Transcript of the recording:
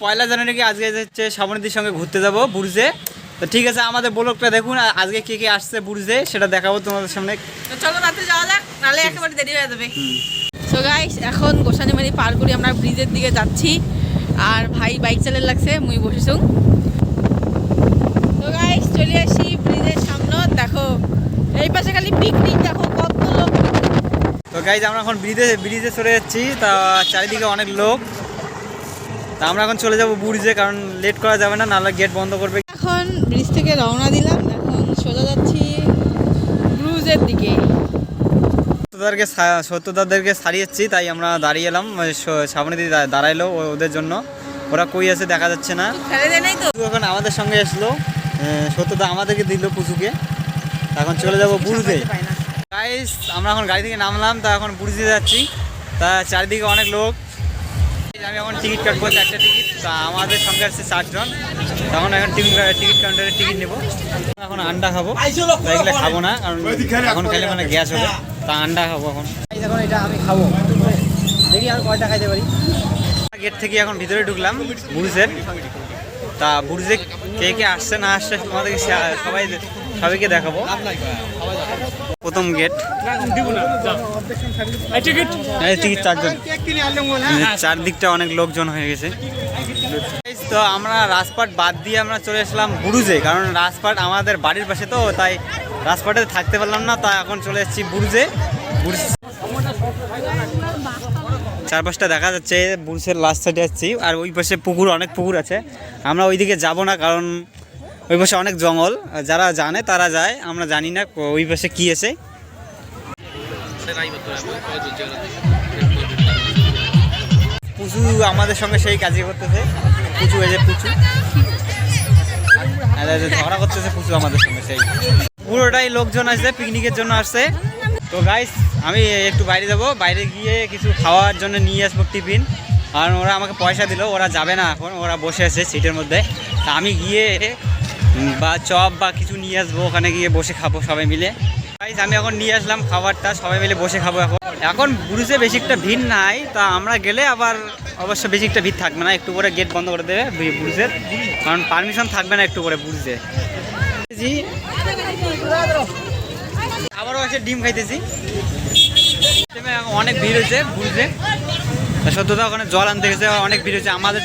পয়লা জানুয়ারি আজকে হচ্ছে শ্রাবণীদের সঙ্গে ঘুরতে যাব বুর্জে। তো ঠিক আছে, আমাদের ব্লগটা দেখুন আজকে কে কে আসছে বুর্জে সেটা দেখাবো তোমাদের সামনে। তো চলো রাতে যাওয়া যাক, নাহলে একেবারে দেরি হয়ে যাবে। সো গাইস, এখন গোসানিমারি পার করি আমরা ব্রিজের দিকে যাচ্ছি। আর ভাই বাইক চালাতে লাগছে, মুই বসেছু। তো গাইস চলে আসি ব্রিজের সামনে। দেখো এই পাশে খালি পিকনিক, দেখো কত লোক। তো গাইজ আমরা এখন ব্রিজে চলে যাচ্ছি। তা চারিদিকে অনেক লোক। তা আমরা এখন চলে যাব বুর্জে, কারণ লেট করা যাবে না, নাহলে গেট বন্ধ করবে। এখন ব্রিজ থেকে রওনা দিলাম, এখন সোজা যাচ্ছি ব্রুজের দিকে। সত্যদারদেরকে সারিয়েছি, তাই আমরা দাঁড়িয়ে এলাম। সামনে দিয়ে দাঁড়াইলো ওদের জন্য। ওরা কই আছে দেখা যাচ্ছে না। এখন আমাদের সঙ্গে আসলো সত্যদা, আমাদেরকে দিল পুচুকে। এখন চলে যাব বুর্জে। গাইস আমরা এখন গাড়ি থেকে নামলাম, তা এখন বুর্জে যাচ্ছি। তা চারিদিকে অনেক লোক। আমি এখন টিকিট কাটবো, 4টা টিকিট। তা আমাদের সঙ্গে আসছে 4 জন। তখন এখন টিকিট কাউন্টারে টিকিট নেবো। এখন আন্ডা খাবো, তাই এগুলো খাবো না, কারণ এখন খেলে মানে গ্যাস হবে। তা আন্ডা খাবো এখন। এখন এটা আমি খাবো, দেখি আর কয়টা খাইতে পারি। গেট থেকে এখন ভিতরে ঢুকলাম বুর্জের। তা বুর্জে কে কে আসছে না আসছে তোমাদেরকে সবাইকে দেখাবো। প্রথম গেট, টিকিট 4 জন। চারদিকটা অনেক লোকজন হয়ে গেছে। তো আমরা রাজপাট বাদ দিয়ে আমরা চলে আসলাম বুর্জে, কারণ রাজপাট আমাদের বাড়ির পাশে, তো তাই রাজপাটে থাকতে পারলাম না। তা এখন চলে এসেছি বুর্জে। চারপাশটা দেখা যাচ্ছে, বুর্জের লাস্ট সাইডে আসছি। আর ওই পাশে পুকুর, অনেক পুকুর আছে। আমরা ওইদিকে যাব না, কারণ ওই পাশে অনেক জঙ্গল। যারা জানে তারা যায়, আমরা জানি না ওই পাশে কি আছে। পুচু আমাদের সঙ্গে সেই কাজই করতেছে। পুচু এই যে পুচু ঝগড়া করতেছে। পুচু আমাদের সঙ্গে সেই পুরোটাই লোকজন আসছে, পিকনিকের জন্য আসছে। তো গাইস আমি একটু বাইরে যাব, বাইরে গিয়ে কিছু খাওয়ার জন্য নিয়ে আসবো টিফিন। কারণ ওরা আমাকে পয়সা দিল, ওরা যাবে না এখন, ওরা বসে আছে সিটের মধ্যে। তা আমি গিয়ে বা চপ বা কিছু নিয়ে আসবো, ওখানে গিয়ে বসে খাবো সবাই মিলে। গাইস আমি এখন নিয়ে আসলাম খাবারটা, সবাই মিলে বসে খাবো। এখন বুর্জে বেশি একটা ভিড় নাই। তা আমরা গেলে আবার অবশ্য বেশি একটা ভিড় থাকবে না, একটু করে গেট বন্ধ করে দেবে বুর্জের, কারণ পারমিশন থাকবে না একটু করে বুর্জে। আবারও এসে ডিম খাইতেছি। অনেক ভিড় হয়েছে বুর্জে। সত্যতা ওখানে জল আনতে গেছে, অনেক ভিড় হয়েছে। আমাদের